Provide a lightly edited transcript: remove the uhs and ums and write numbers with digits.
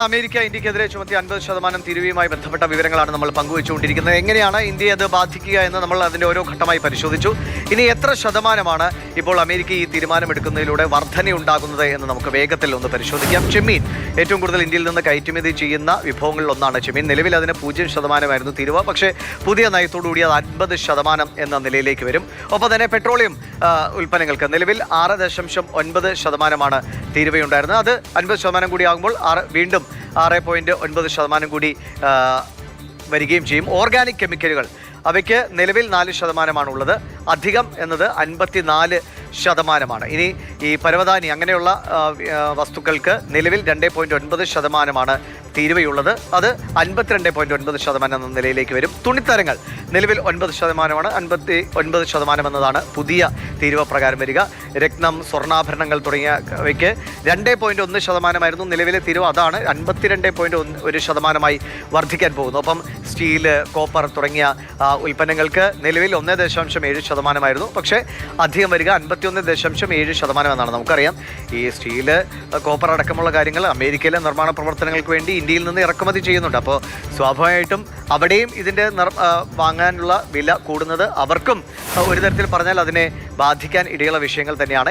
America ഇന്ത്യക്കെതിരെ ചുമത്തിയ 50% തീരുവയുമായി ബന്ധപ്പെട്ട വിവരങ്ങളാണ് നമ്മൾ പങ്കുവച്ചുകൊണ്ടിരിക്കുന്നത്. എങ്ങനെയാണ് ഇന്ത്യയെ അത് ബാധിക്കുക എന്ന് നമ്മൾ അതിൻ്റെ ഓരോ ഘട്ടമായി പരിശോധിച്ചു. ഇനി എത്ര ശതമാനമാണ് ഇപ്പോൾ അമേരിക്ക ഈ തീരുമാനമെടുക്കുന്നതിലൂടെ വർധനയുണ്ടാകുന്നത് എന്ന് നമുക്ക് വേഗത്തിൽ ഒന്ന് പരിശോധിക്കാം. ചെമ്മീൻ ഏറ്റവും കൂടുതൽ ഇന്ത്യയിൽ നിന്ന് കയറ്റുമതി ചെയ്യുന്ന വിഭവങ്ങളിൽ ഒന്നാണ് ചെമ്മീൻ. നിലവിൽ അതിന് 0% തീരുവ. പക്ഷേ പുതിയ നയത്തോടുകൂടി അത് 50% എന്ന നിലയിലേക്ക് വരും. ഒപ്പം തന്നെ പെട്രോളിയം ഉൽപ്പന്നങ്ങൾക്ക് നിലവിൽ 6.9% തീരുവയുണ്ടായിരുന്നത്. അത് 50% കൂടി ആകുമ്പോൾ വീണ്ടും 6.9% കൂടി വരികയും ചെയ്യും. ഓർഗാനിക് കെമിക്കലുകൾ അവയ്ക്ക് നിലവിൽ 4%ഉള്ളത്. അധികം എന്നത് 54%. ഇനി ഈ പരവതാനി അങ്ങനെയുള്ള വസ്തുക്കൾക്ക് നിലവിൽ 2.9% തീരുവയുള്ളത്. അത് 52.9% എന്ന നിലയിലേക്ക് വരും. തുണിത്തരങ്ങൾ നിലവിൽ 9%, 59% എന്നതാണ് പുതിയ തീരുവ പ്രകാരം വരിക. രത്നം, സ്വർണ്ണാഭരണങ്ങൾ തുടങ്ങിയവയ്ക്ക് 2.1% നിലവിലെ തീരുവ. അതാണ് 52.1% വർദ്ധിക്കാൻ പോകുന്നു. ഒപ്പം സ്റ്റീല്, കോപ്പർ തുടങ്ങിയ ഉൽപ്പന്നങ്ങൾക്ക് നിലവിൽ 1.7% പക്ഷേ അധികം വരിക 51.7% എന്നാണ്. നമുക്കറിയാം ഈ സ്റ്റീല്, കോപ്പർ അടക്കമുള്ള കാര്യങ്ങൾ അമേരിക്കയിലെ നിർമ്മാണ പ്രവർത്തനങ്ങൾക്ക് വേണ്ടി ഇന്ത്യയിൽ നിന്ന് ഇറക്കുമതി ചെയ്യുന്നുണ്ട്. അപ്പോൾ സ്വാഭാവികമായിട്ടും അവിടെയും ഇതിൻ്റെ വാങ്ങാനുള്ള വില കൂടുന്നത് അവർക്കും ഒരു തരത്തിൽ പറഞ്ഞാൽ അതിനെ ബാധിക്കാൻ ഇടയുള്ള വിഷയങ്ങൾ തന്നെയാണ്.